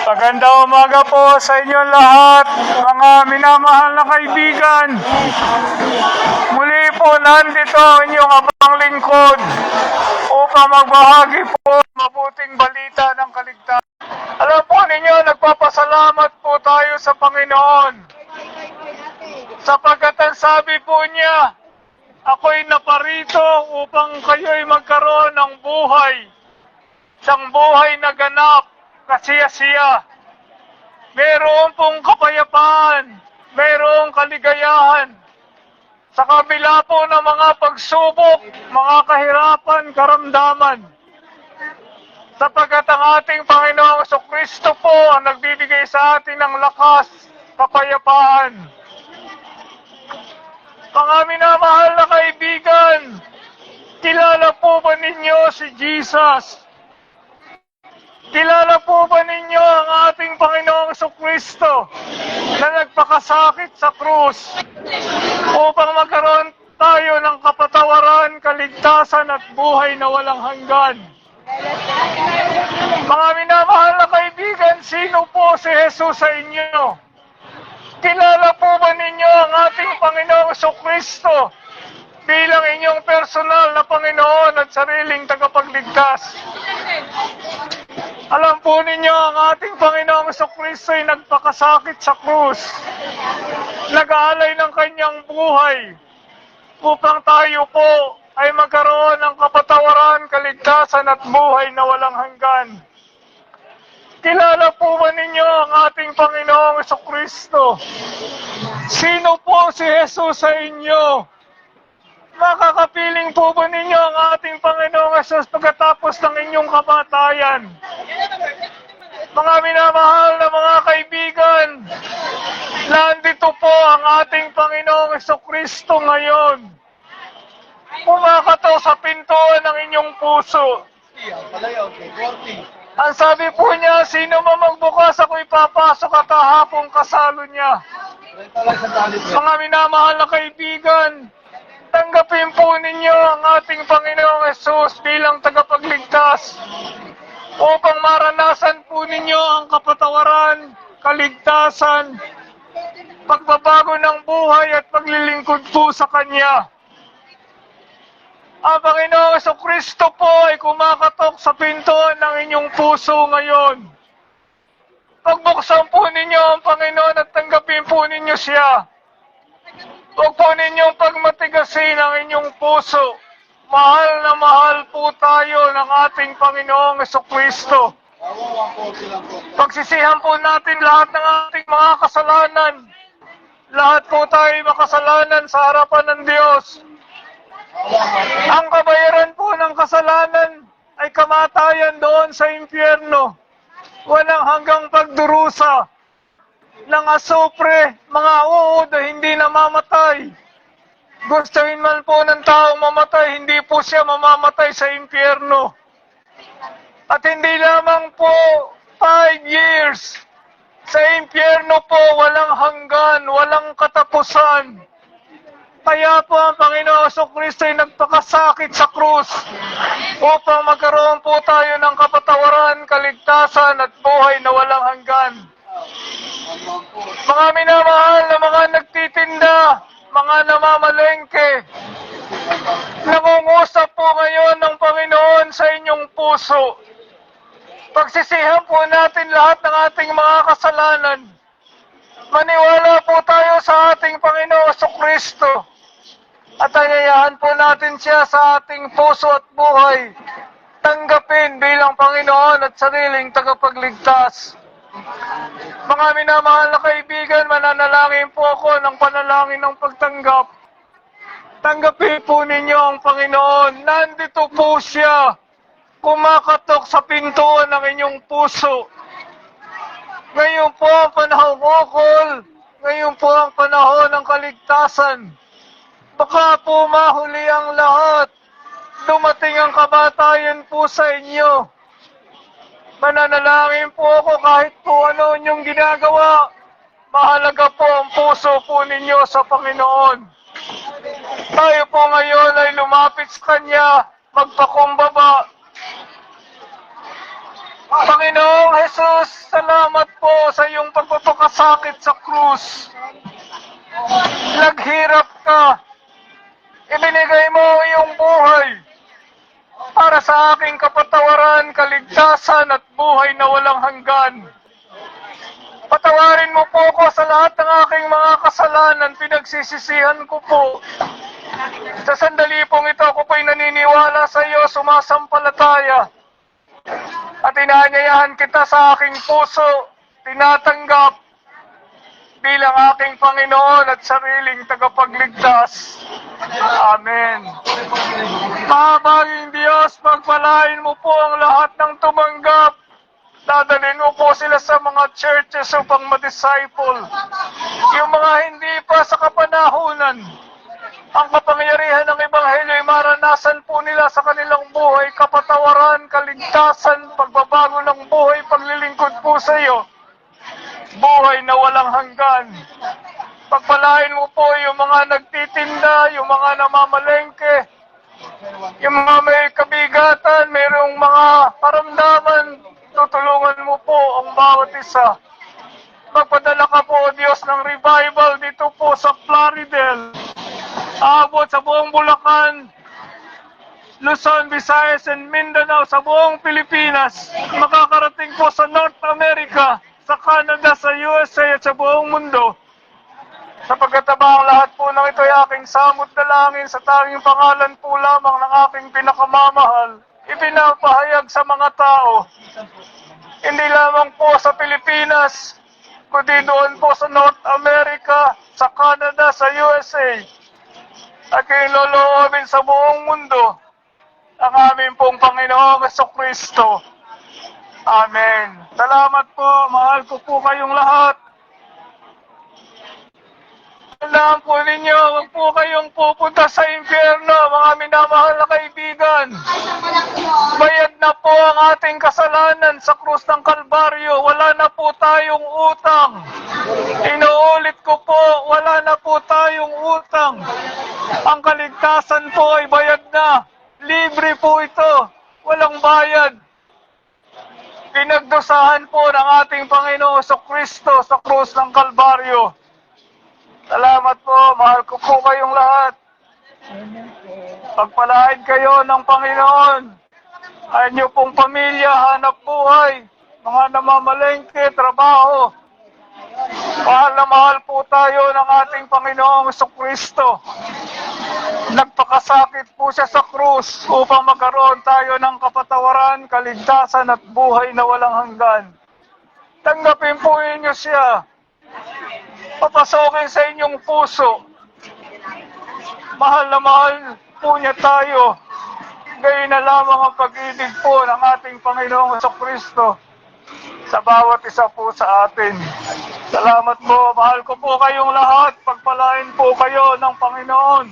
Magandang umaga po sa inyo lahat, mga minamahal na kaibigan. Muli po nandito ang inyong abang lingkod upang magbahagi po ng mabuting balita ng kaligtasan. Alam po ninyo, nagpapasalamat po tayo sa Panginoon sapagkat ang sabi po niya, ako'y naparito upang kayo'y magkaroon ng buhay, siyang buhay na ganap, kasiya-siya. Mayroon pong kapayapaan, mayroong kaligayahan. Sa kabila po ng mga pagsubok, mga kahirapan, karamdaman. Sapagkat ang ating Panginoong Jesucristo po ang nagbibigay sa atin ng lakas, kapayapaan. Mga minamahal na kaibigan, kilala po ba ninyo si Jesus? Kilala po ba ninyo ang ating Panginoong Jesucristo na nagpakasakit sa krus upang magkaroon tayo ng kapatawaran, kaligtasan at buhay na walang hanggan? Mga minamahal na kaibigan, sino po si Jesus sa inyo? Kilala po ba ninyo ang ating Panginoong Jesucristo bilang inyong personal na Panginoon at sariling tagapagligtas? Alam po ninyo, ang ating Panginoong Jesucristo ay nagpakasakit sa krus. Nag-aalay ng kanyang buhay upang tayo po ay magkaroon ng kapatawaran, kaligtasan at buhay na walang hanggan. Kilala po ba ninyo ang ating Panginoong Jesucristo? Sino po si Jesus sa inyo? Makakapiling po ba ninyo ang ating Panginoong Jesus pagkatapos ng inyong kamatayan? Mga minamahal na mga kaibigan, nandito po ang ating Panginoong Jesucristo ngayon. Kumakato sa pintuan ng inyong puso. Ang sabi po niya, sino man magbukas ako'y papasok at hahapong kasalo niya. Mga minamahal na kaibigan, tanggapin po ninyo ang ating Panginoong Jesus bilang tagapagligtas upang maranasan po ninyo ang kapatawaran, kaligtasan, pagbabago ng buhay at paglilingkod po sa Kanya. Ang Panginoong Jesucristo po ay kumakatok sa pintuan ng inyong puso ngayon. Pagbuksan po ninyo ang Panginoon at tanggapin po ninyo Siya. Huwag po ninyong pagmatigasin ang inyong puso. Mahal na mahal po tayo ng ating Panginoong Jesucristo. Pagsisihan po natin lahat ng ating mga kasalanan. Lahat po tayo makasalanan sa harapan ng Diyos. Ang kabayaran po ng kasalanan ay kamatayan doon sa impyerno. Walang hanggang pagdurusa ng asupre, mga uod na hindi namamatay. Gustuhin man po ng taong mamatay, hindi po siya mamamatay sa impyerno. At hindi lamang po 5 years. Sa impyerno po walang hanggan, walang katapusan. Kaya po ang Panginoong Jesucristo ay nagpakasakit sa krus upang magkaroon po tayo ng kapatawaran, kaligtasan at buhay na walang hanggan. Mga minamahal na mga nagtitinda, mga namamalengke, nangungusap po ngayon ng Panginoon sa inyong puso. Pagsisihan po natin lahat ng ating mga kasalanan. Maniwala po tayo sa ating Panginoong Jesucristo at ayayahan po natin Siya sa ating puso at buhay. Tanggapin bilang Panginoon at sariling tagapagligtas. Mga minamahal na kaibigan, mananalangin po ako ng panalangin ng pagtanggap. Tanggapin po ninyo ang Panginoon. Nandito po Siya, kumakatok sa pintuan ng inyong puso. Ngayon po ang panahong ukol. Ngayon po ang panahon ng kaligtasan. Baka po mahuli ang lahat. Dumating ang kamatayan po sa inyo. Mananalangin po ako kahit po ano inyong ginagawa. Mahalaga po ang puso po ninyo sa Panginoon. Tayo po ngayon ay lumapit sa Kanya, magpakumbaba. Panginoong Jesus, Diyos, salamat po sa iyong pagpapakasakit sa krus. Naghirap ka. Ibinigay mo iyong buhay para sa aking kapatawaran, kaligtasan at buhay na walang hanggan. Patawarin mo po ko sa lahat ng aking mga kasalanan, pinagsisisihan ko po. Sa sandali pong ito, ako po'y naniniwala sa iyo, sumasampalataya. At inaanyayahan kita sa aking puso, tinatanggap bilang aking Panginoon at sariling tagapagligtas. Amen. Mahabaging Diyos, pagpalain mo po ang lahat ng tumanggap. Dadalhin mo po sila sa mga churches upang ma-disciple. Yung mga hindi pa sa kapanahunan, ang kapangyarihan ng Ebanghelyo ay maranasan po nila sa kanilang buhay, kapatawaran, kaligtasan, pagbabago ng buhay, paglilingkod po sa iyo. Buhay na walang hanggan. Pagpalain mo po yung mga nagtitinda, yung mga namamalengke, yung mga may kabigatan, mayroong mga karamdaman, tutulungan mo po ang bawat isa. Magpadala ka po, Diyos, ng revival dito po sa Plaridel. Aabot sa buong Bulacan, Luzon, Visayas, and Mindanao, sa buong Pilipinas. Makakarating po sa North America, sa Canada, sa USA, at sa buong mundo. Sapagkat ang lahat po ng ito ay aking samot na langin sa tanging pangalan po lamang ng aking pinakamamahal. Ipinapahayag sa mga tao, hindi lamang po sa Pilipinas, kundi doon po sa North America, sa Canada, sa USA, at kinloloobin sa buong mundo ang aming pong Panginoong Jesucristo. Amen. Salamat po, mahal ko po kayong lahat. Tandaan po ninyo, huwag po kayong pupunta sa impyerno, mga minamahal na kaibigan. Bayad na po ang ating kasalanan sa krus ng Kalbaryo. Wala na po tayong utang. Inuulit ko po, wala na po tayong utang. Ang kaligtasan po ay bayad na. Libre po ito. Walang bayad. Pinagdusahan po ng ating Panginoon Jesucristo sa krus ng Kalbaryo. Salamat po, mahal ko po kayong lahat. Pagpalain kayo ng Panginoon. Ay niyo pong pamilya, hanap buhay, mga namamalengke, trabaho. Mahal na mahal po tayo ng ating Panginoong Jesucristo. Nagpakasakit po siya sa krus upang magkaroon tayo ng kapatawaran, kaligtasan at buhay na walang hanggan. Tanggapin po ninyo siya. Papasokin sa inyong puso. Mahal na mahal po niya tayo. Gayon na lamang ang pag-ibig po ng ating Panginoong Jesucristo sa bawat isa po sa atin. Salamat po. Mahal ko po kayong lahat. Pagpalain po kayo ng Panginoon.